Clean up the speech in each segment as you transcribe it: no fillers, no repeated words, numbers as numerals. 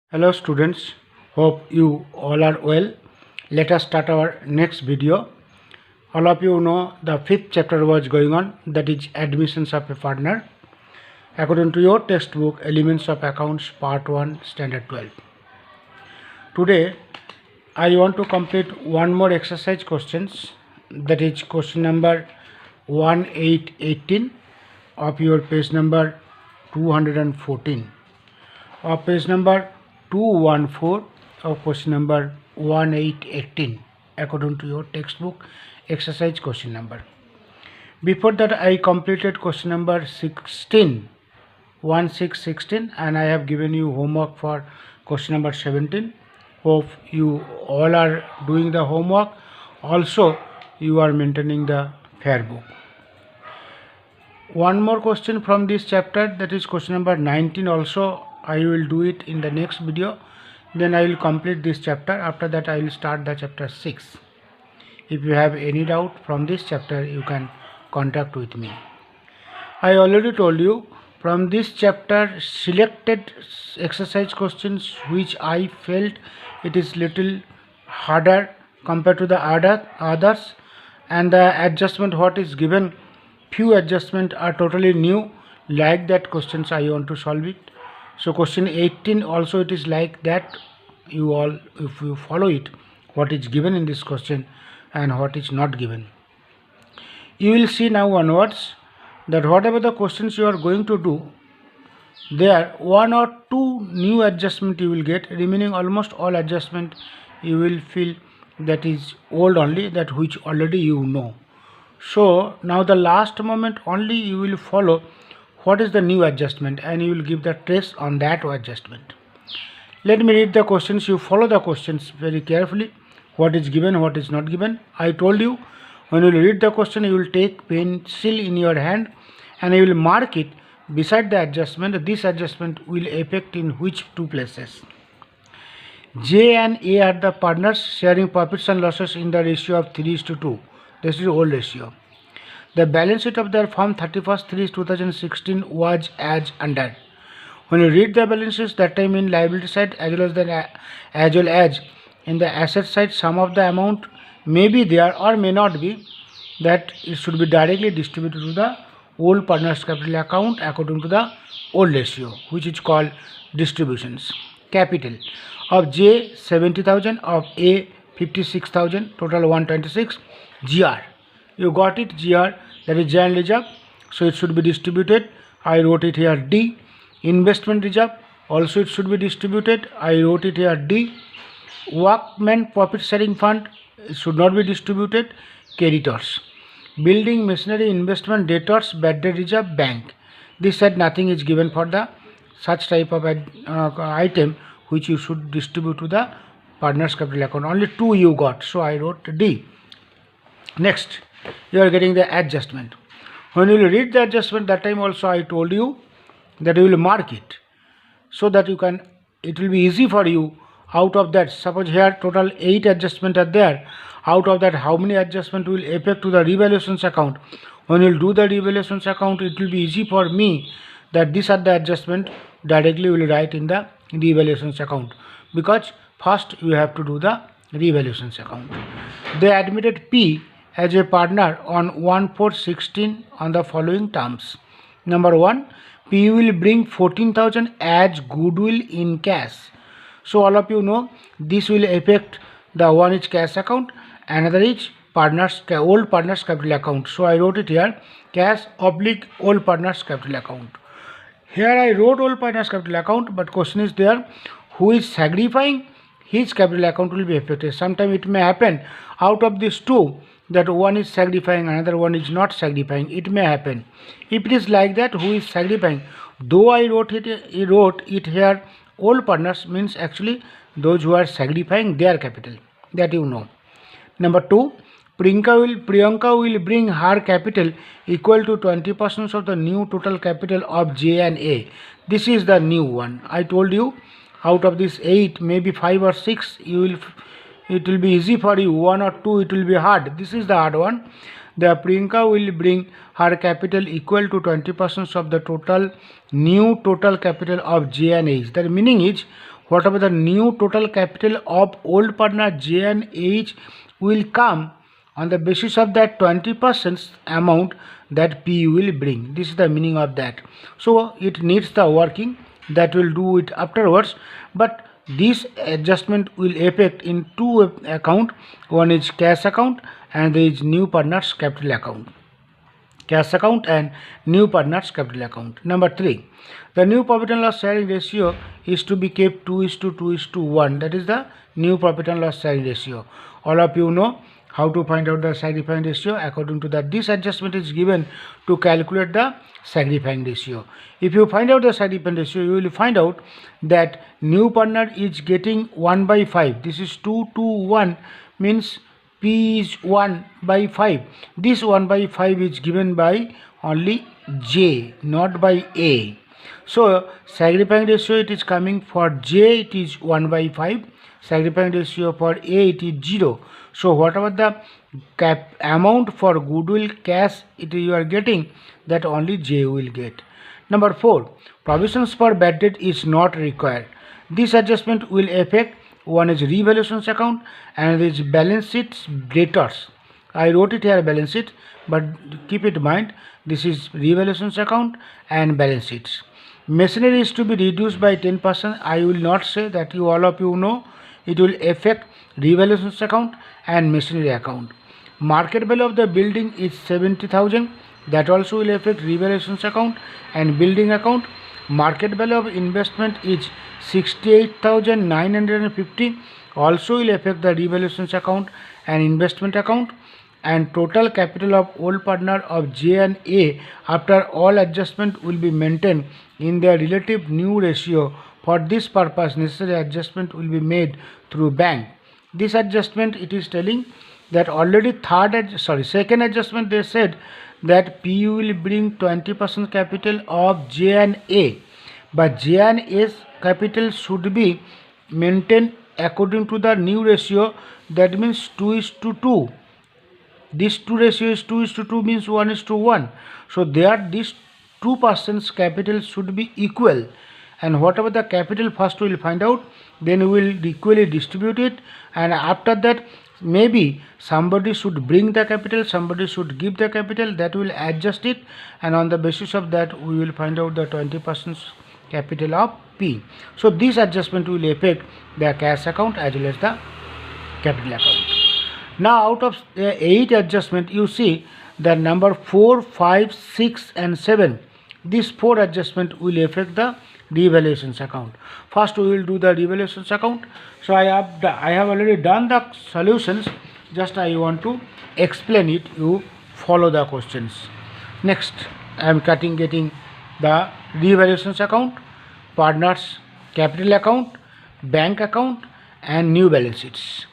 Hello students, hope you all are well. Let us start our next video. All of you know the fifth chapter was going on, that is admissions of a partner. According to your textbook, Elements of Accounts Part 1 Standard 12. Today I want to complete one more exercise questions, that is question number 1818 of your page number 214. Of page number 214 of question number 1818 according to your textbook exercise question number. Before that I completed question number 16 and I have given you homework for question number 17. Hope you all are doing the homework. Also you are maintaining the fair book. One more question from this chapter, that is question number 19. Also I will do it in the next video, then I will complete this chapter. After that I will start the chapter 6. If you have any doubt from this chapter, you can contact with me. I already told you from this chapter selected exercise questions which I felt it is little harder compared to the others, and the adjustment what is given, few adjustments are totally new, like that questions I want to solve it. So question 18 also it is like that. You all, if you follow it, what is given in this question and what is not given, you will see now onwards that whatever the questions you are going to do, there one or two new adjustment you will get, remaining almost all adjustment you will feel that is old only, that which already you know. So now the last moment only you will follow what is the new adjustment and you will give the trace on that adjustment. Let me read the questions. You follow the questions very carefully, what is given, what is not given. I told you when you will read the question, you will take pencil in your hand and you will mark it beside the adjustment. This adjustment will affect in which two places. J and A are the partners sharing profits and losses in the ratio of 3:2. This is old ratio. The balance sheet of their firm 31st/3/2016 was as under. When you read the balance sheet, that time in liability side as well as in the asset side, some of the amount may be there or may not be, that it should be directly distributed to the old partners capital account according to the old ratio, which is called distributions. Capital of J 70,000, of A 56,000, total 126. GR, you got it, GR, that is general reserve, so it should be distributed. I wrote it here D. Investment reserve, also it should be distributed. I wrote it here D. Workman profit sharing fund, it should not be distributed. Creditors, building machinery investment, debtors, bad debt reserve, bank. This said nothing is given for the such type of item which you should distribute to the partners capital account. Only two you got, so I wrote D. Next, you are getting the adjustment. When you will read the adjustment, that time also I told you that you will mark it so that you can, it will be easy for you. Out of that, suppose here total 8 adjustment are there. Out of that, how many adjustment will affect to the revaluations account? When you will do the revaluations account, it will be easy for me that these are the adjustment, directly will write in the revaluations account, because first you have to do the revaluations account. They admitted P as a partner on 1/4/16 on the following terms. Number 1, P will bring 14,000 as goodwill in cash. So all of you know this will affect, the one is cash account, another is partners, old partners capital account. So I wrote it here, cash / old partners capital account. Here I wrote old partners capital account, but question is there, who is sacrificing, his capital account will be affected. Sometime it may happen out of these two that one is sacrificing, another one is not sacrificing. It may happen. If it is like that, who is sacrificing, though I wrote it here old partners, means actually those who are sacrificing their capital, that you know. Number 2, Priyanka will bring her capital equal to 20% of the new total capital of J and A. This is the new one. I told you out of this 8, maybe 5 or 6 you will, it will be easy for you. 1 or 2 it will be hard. This is the hard one. The Priyanka will bring her capital equal to 20% of the new total capital of J and H. The meaning is whatever the new total capital of old partner J and H will come on the basis of that 20% amount that P will bring. This is the meaning of that. So it needs the working, that will do it afterwards, but this adjustment will affect in two account. One is cash account and there is new partners capital account. Cash account and new partners capital account. Number 3, the new profit and loss sharing ratio is to be kept 2:2:1. That is the new profit and loss sharing ratio. All of you know how to find out the sacrificing ratio. According to that, this adjustment is given to calculate the sacrificing ratio. If you find out the sacrificing ratio, you will find out that new partner is getting 1/5. This is 2:1, means P is 1/5. This 1/5 is given by only J, not by A. So sacrificing ratio, it is coming for J, it is 1/5. Sacrificing ratio for A, it is 0. So whatever the amount for goodwill cash you are getting, that only J will get. Number 4, provisions for bad debt is not required. This adjustment will affect, one is revaluations account and is balance sheets debtors. I wrote it here balance sheet, but keep it in mind, this is revaluations account and balance sheets. Machinery is to be reduced by 10%. I will not say that, you all of you know it will affect revaluations account and machinery account. Market value of the building is 70,000. That also will affect revaluations account and building account. Market value of investment is 68,950. Also will affect the revaluations account and investment account. And total capital of old partner of J and A after all adjustment will be maintained in their relative new ratio. For this purpose, necessary adjustment will be made through bank. This adjustment, it is telling that already second adjustment, they said that P will bring 20% capital of J and A, but J and A's capital should be maintained according to the new ratio. That means 2:2. This 2 ratio is 2:2, means 1:1. So there this 2% capital should be equal, and whatever the capital first we will find out, then we will equally distribute it, and after that maybe somebody should bring the capital, somebody should give the capital, that will adjust it, and on the basis of that we will find out the 20% capital of P. So this adjustment will affect the cash account as well as the capital account. Now out of 8 adjustment, you see the number 4, 5, 6 and 7. These 4 adjustment will affect the revaluations account. First we will do the revaluations account. So I have already done the solutions, just I want to explain it, you follow the questions. Next I am getting the revaluations account, partners capital account, bank account and new balance sheets.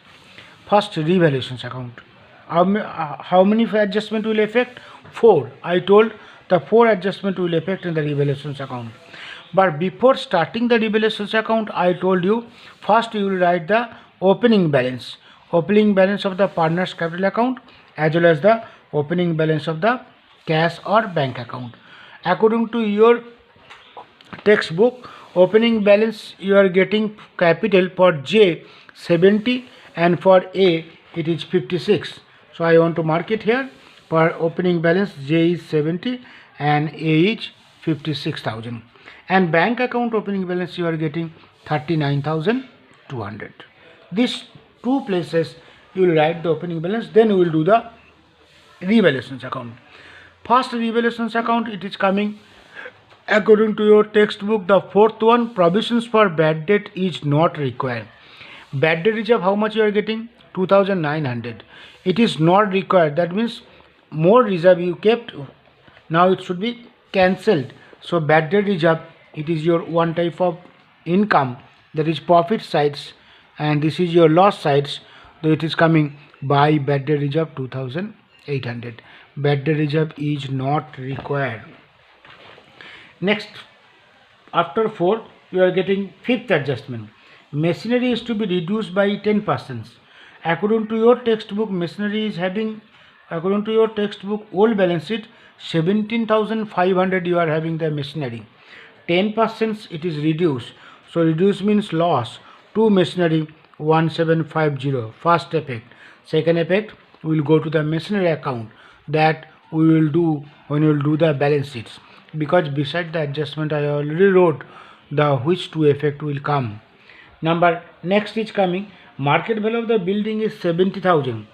First, revaluations account. How many adjustment will affect? 4. I told the 4 adjustment will affect in the revaluations account. But before starting the revaluations account, I told you first you will write the opening balance of the partners capital account as well as the opening balance of the cash or bank account. According to your textbook, opening balance you are getting capital for J 70 and for A it is 56. So I want to mark it here. For opening balance, J is 70 and A is 56,000. And bank account opening balance you are getting 39,200. These 2 places you will write the opening balance, then we will do the revaluations account. First revaluations account, it is coming according to your textbook, the 4th one, provisions for bad debt is not required. Bad debt reserve, how much you are getting? 2,900. It is not required. That means more reserve you kept, now it should be cancelled. So bad debt reserve, it is your one type of income, that is profit sides, and this is your loss sides. So it is coming by bad debt reserve 2,800. Bad debt reserve is not required. Next, after 4 you are getting 5th adjustment. Machinery is to be reduced by 10%. According to your textbook, machinery is having, according to your textbook old balance sheet, 17,500 you are having the machinery. 10% it is reduced. So reduce means loss to machinery 1750. First effect. Second effect, we will go to the machinery account that we will do when we will do the balance sheets, because beside the adjustment I already wrote the which two effect will come. Number next is coming, market value of the building is 70,000.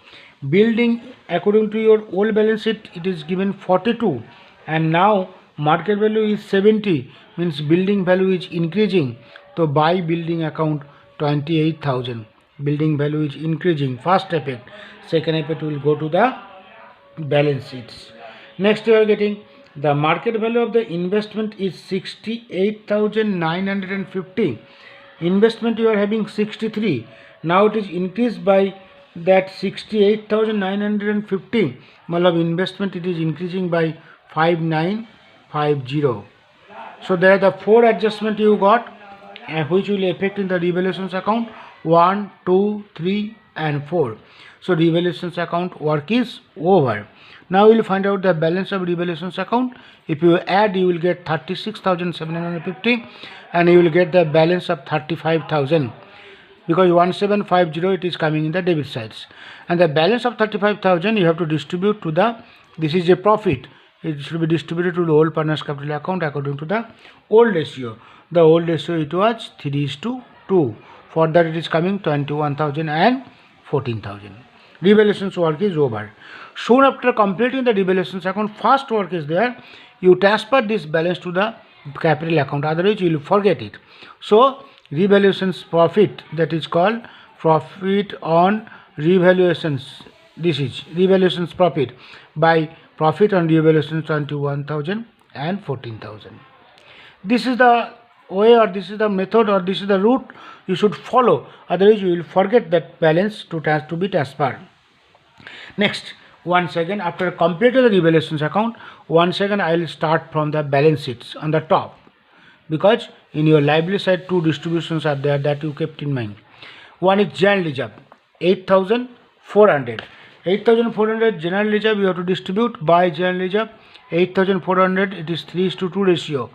Building according to your old balance sheet it is given 42, and now market value is 70, means building value is increasing. So by building account 28,000, building value is increasing. First effect. Second effect will go to the balance sheets. Next you are getting the market value of the investment is 68,950. Investment you are having 63, now it is increased by that 68,950. Malab investment it is increasing by 5950. So there are the four adjustment you got, which will affect in the revaluations account 1, 2, 3 and 4. So revaluations account work is over. Now we will find out the balance of revaluations account. If you add, you will get 36,750 and you will get the balance of 35,000, because 1750 it is coming in the debit sides, and the balance of 35,000 you have to distribute to the, this is a profit, it should be distributed to the old partners capital account according to the old ratio. The old ratio it was 3:2. For that it is coming 21,000 and 14,000. Revaluations work is over. Soon after completing the revaluations account, first work is there, you transfer this balance to the capital account, otherwise you will forget it. So revaluations profit, that is called profit on revaluations. This is revaluations profit. By profit on revaluations 21,000 and 14,000. This is the way, or this is the method, or this is the route you should follow, otherwise you will forget that balance to be transferred. Next, once again after completing the revaluations account, once again I will start from the balance sheets on the top, because in your liability side two distributions are there that you kept in mind. One is general reserve 8,400. 8,400 general reserve you have to distribute by general reserve 8,400, it is 3:2 ratio.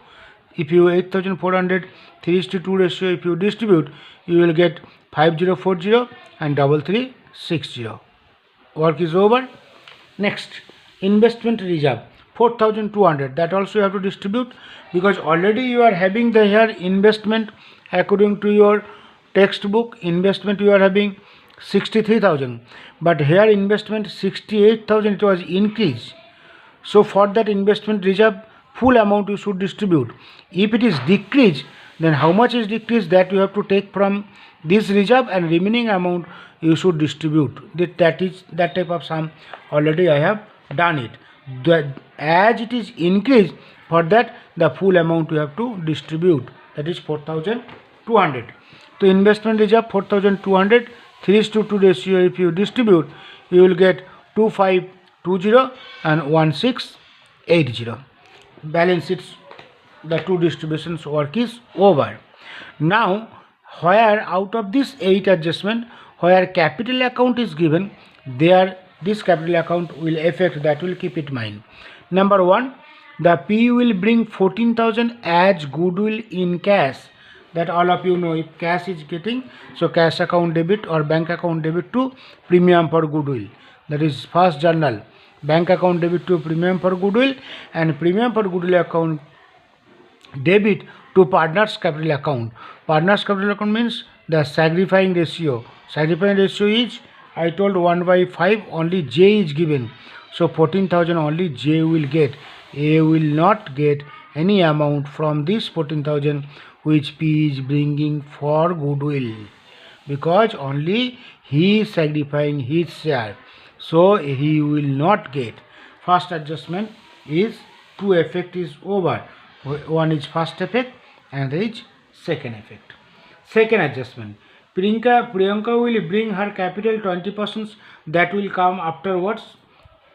If you 8,400 3:2 ratio if you distribute, you will get 5040 and 3360. Work is over. Next, investment reserve 4,200, that also you have to distribute, because already you are having the here investment according to your textbook. Investment you are having 63,000, but here investment 68,000 it was increased. So for that investment reserve full amount you should distribute. If it is decreased, then how much is decreased, that you have to take from this reserve, and remaining amount you should distribute. That is that type of sum already I have done it. As it is increased, for that the full amount you have to distribute, that is 4,200. So investment reserve 4,200, 3:2 ratio if you distribute, you will get 2520 and 1680. Balance sheets, the two distributions work is over. Now where out of this 8 adjustment, where capital account is given, there this capital account will affect, that will keep it in mind. Number 1, the P will bring 14,000 as goodwill in cash, that all of you know. If cash is getting, so cash account debit or bank account debit to premium for goodwill, that is first journal. Bank account debit to premium for goodwill, and premium for goodwill account debit to partners capital account. Partners capital account means the sacrificing ratio. Sacrificing ratio is, I told 1/5, only J is given. So 14,000 only J will get. A will not get any amount from this 14,000 which P is bringing for goodwill, because only he is sacrificing his share. So he will not get. First adjustment is, two effect is over. One is first effect and there is second effect. Second adjustment, Priyanka will bring her capital 20%, that will come afterwards.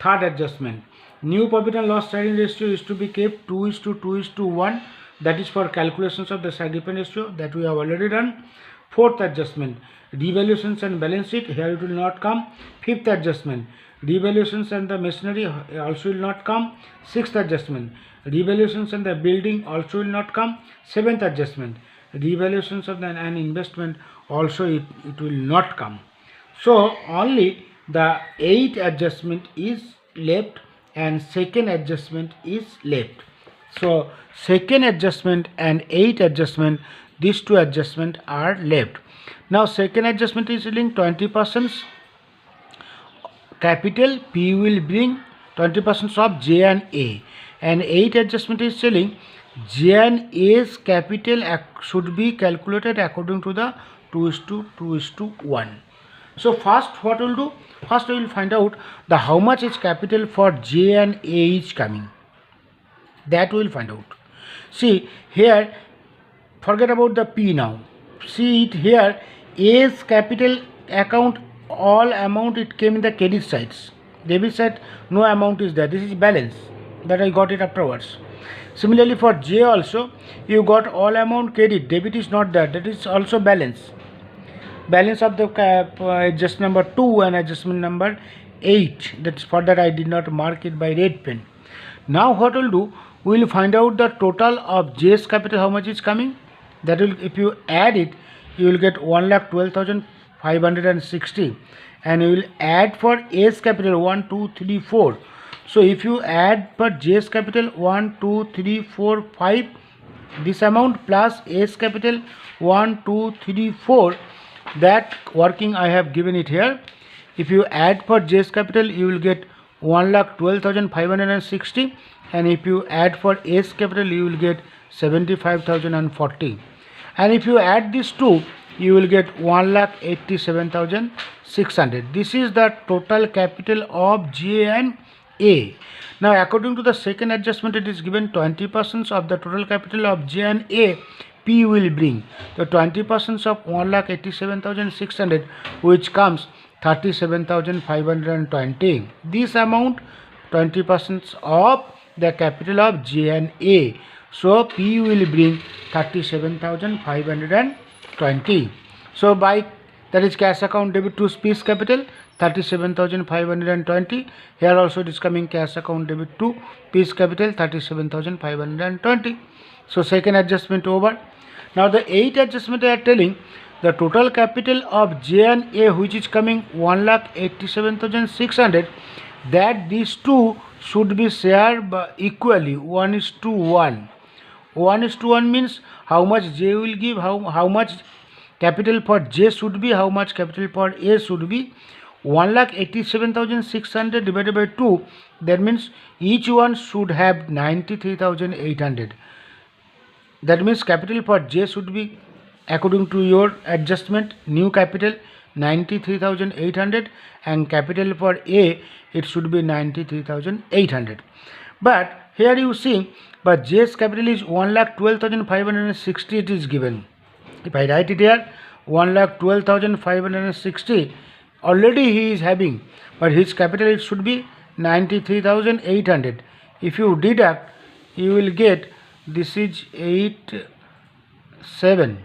Third adjustment, new profit and loss sharing ratio is to be kept 2:2:1, that is for calculations of the sacrifice ratio, that we have already done. Fourth adjustment, revaluations and balance sheet, here it will not come. Fifth adjustment, revaluations and the machinery also will not come. Sixth adjustment, revaluations and the building also will not come. Seventh adjustment, revaluations of an investment also it will not come. So only the 8 adjustment is left and second adjustment is left. So second adjustment and 8 adjustment, these two adjustment are left. Now second adjustment is linked 20% capital, P will bring 20% of J and A, and 8 adjustment is telling J and A's capital should be calculated according to the 2:1. So first what we'll do, first we will find out the how much is capital for J and A is coming, that we will find out. See here, forget about the P now, see it here, A's capital account, all amount it came in the credit sides, debit side no amount is there, this is balance that I got it afterwards. Similarly for J also, you got all amount credit, debit is not there, that is also balance of the adjustment number 2 and adjustment number 8, that's for that I did not mark it by red pen. Now what we'll do, we will find out the total of J's capital, how much is coming, that will, if you add it, you will get 1,12,560, and you will add for A's capital 1, 2, 3, 4. So if you add for J's capital 1, 2, 3, 4, 5, this amount plus A's capital 1, 2, 3, 4, that working I have given it here. If you add for J's capital, you will get 1,12,560, and if you add for A's capital, you will get 75,040, and if you add these two, you will get 1,87,600. This is the total capital of J and A. Now according to the second adjustment, it is given 20% of the total capital of J and A, P will bring the 20% of 1,87,600, which comes 37,520. This amount 20% of the capital of J and A. So P will bring 37,520. So by that is cash account debit to P's capital 37,520. Here also it is coming cash account debit to P's capital 37,520. So second adjustment over. Now the 8 adjustment they are telling the total capital of J and A, which is coming 1,87,600, that these two should be shared equally 1:1. 1:1 means how much J will give, how much capital for J should be, how much capital for A should be. 1,87,600 divided by 2, that means each one should have 93,800. That means capital for J should be, according to your adjustment, new capital 93,800, and capital for A it should be 93,800. But here you see, but J's capital is 1,12,560, it is given. If I write it here 1,12,560, already he is having, but his capital it should be 93,800. If you deduct, you will get, this is 7.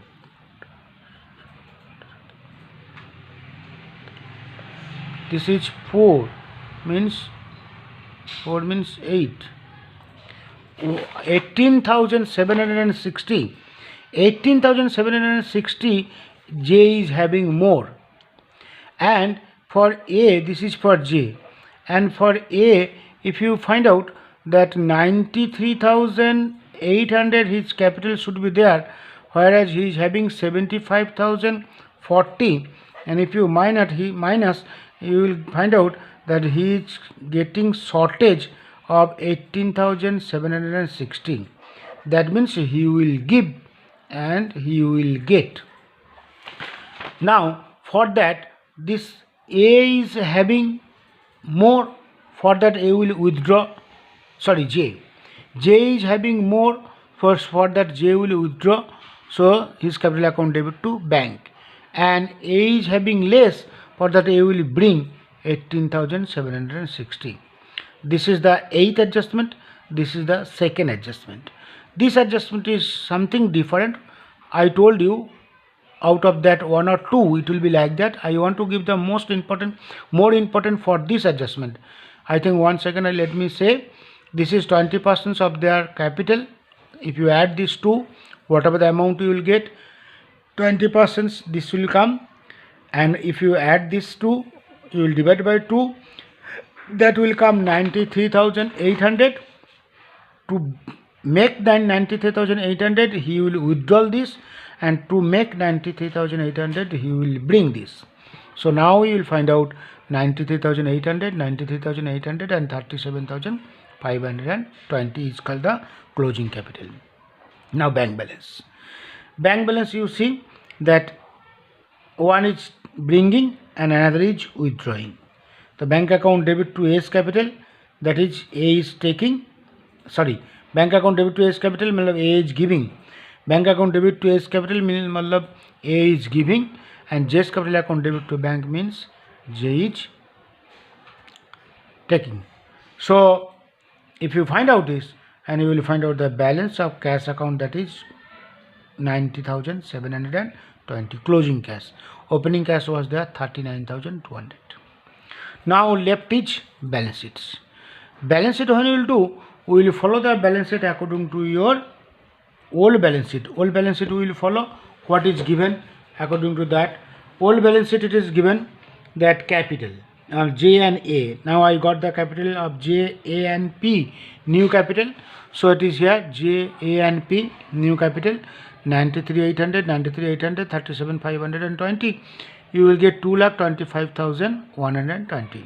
This is 4, means 8. 18,760. 18,760 J is having more, and for A, this is for J, and for A, if you find out that 93,800 his capital should be there, whereas he is having 75,040, and if you minus, you will find out that he is getting shortage of 18,760. That means he will give and he will get. Now for that, this A is having more, for that A will withdraw, J is having more, for that J will withdraw, so his capital account debit to bank, and A is having less, for that A will bring 18,760. This is the 8th adjustment, this is the second adjustment. This adjustment is something different. I told you out of that 1 or 2 it will be like that. I want to give the more important for this adjustment. I think 1 second, let me say, this is 20% of their capital, if you add these two, whatever the amount you will get, 20% this will come, and if you add these two, you will divide by 2, that will come 93,800. To make 93,800, he will withdraw this, and to make 93,800, he will bring this. So now you will find out 93,800, 93,800 and 37,520 is called the closing capital. Now bank balance. Bank balance, you see that one is bringing and another is withdrawing. The bank account debit to A's capital, that is A is taking, bank account debit to A's capital means A is giving. Bank account debit to A's capital means A is giving, and J's capital account debit to bank means J is taking. So if you find out this, and you will find out the balance of cash account, that is 90,720 closing cash. Opening cash was there 39,200. Now left is balance sheets. Balance sheet, when you will do, we will follow the balance sheet according to your old balance sheet. Old balance sheet we will follow what is given according to that. Old balance sheet, it is given that capital J and A. Now I got the capital of J, A and P, new capital. So it is here J, A and P, new capital, 93,800, 93,800, 37,520. You will get 2,25,120.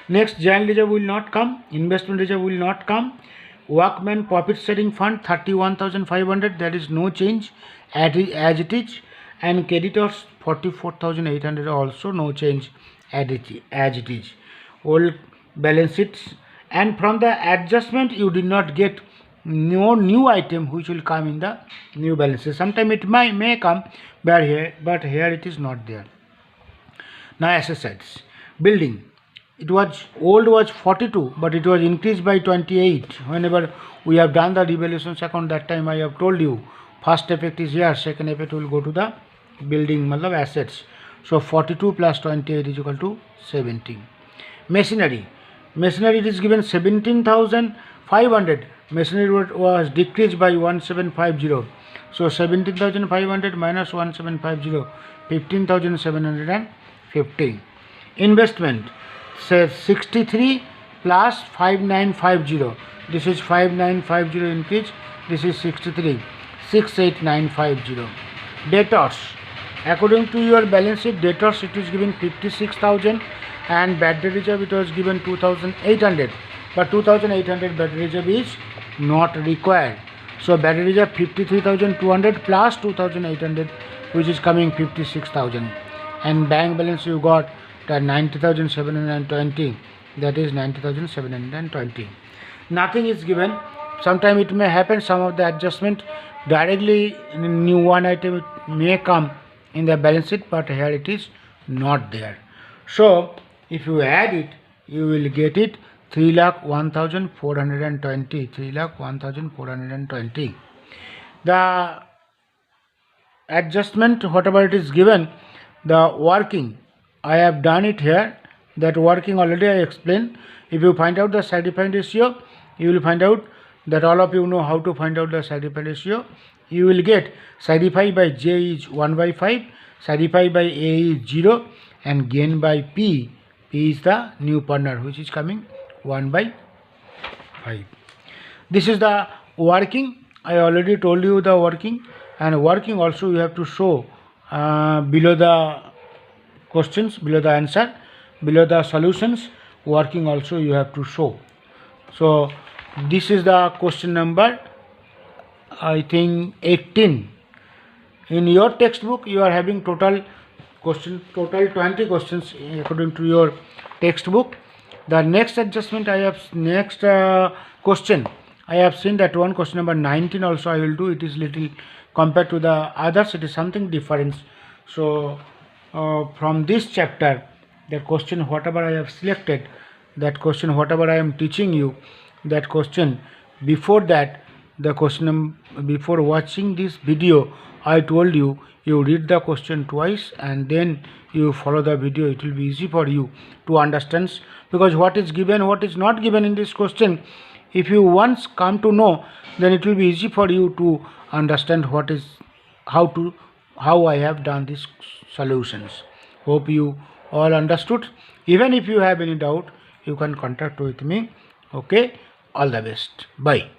Next, joint reserve will not come, investment reserve will not come. Workman profit sharing fund 31,500, there is no change as it is, and creditors 44,800, also no change as it is. Old balance sheets, and from the adjustment you did not get no new item which will come in the new balances. Sometime it may come, but here it is not there. Now assets. Building, it was old was 42, but it was increased by 28. Whenever we have done the revaluations account, that time I have told you first effect is here, second effect will go to the building assets. So 42 plus 28 is equal to 70. Machinery it is given 17,500. Machinery was decreased by 1750. So 17,500 minus 1750, 15,750. Investment says 63 plus 5950. This is 5950 increase. This is 63, 68950. Debtors, according to your balance sheet, debtors it is given 56,000, and bad debt reserve it was given 2,800. But 2,800 bad debt reserve is not required. So bad debt reserve 53,200 plus 2,800, which is coming 56,000. And bank balance you got the 90,720, that is 90,720. Nothing is given. Sometime it may happen, some of the adjustment directly in new one item may come in the balance sheet, but here it is not there. So if you add it, you will get it 3,01,420. 3,01,420. The adjustment, whatever it is given, the working, I have done it here. That working already I explained. If you find out the side effect ratio, you will find out that all of you know how to find out the side effect ratio. You will get side effect by J is 1 by 5, side effect by A is 0, and gain by P. P is the new partner, which is coming 1 by 5. This is the working. I already told you the working, and working also you have to show below the questions, below the answer, below the solutions. Working also you have to show. So this is the question number, I think 18. In your textbook you are having total 20 questions according to your textbook. The next adjustment I have, question I have seen that one, question number 19 also I will do. It is little compared to the others, it is something different. So from this chapter, the question whatever I have selected, that question whatever I am teaching you, that question, before that, the question before watching this video, I told you, you read the question twice and then you follow the video. It will be easy for you to understand, because what is given, what is not given in this question, If you once come to know, then it will be easy for you to understand how I have done these solutions. Hope you all understood. Even if you have any doubt, you can contact with me. Okay, all the best. Bye.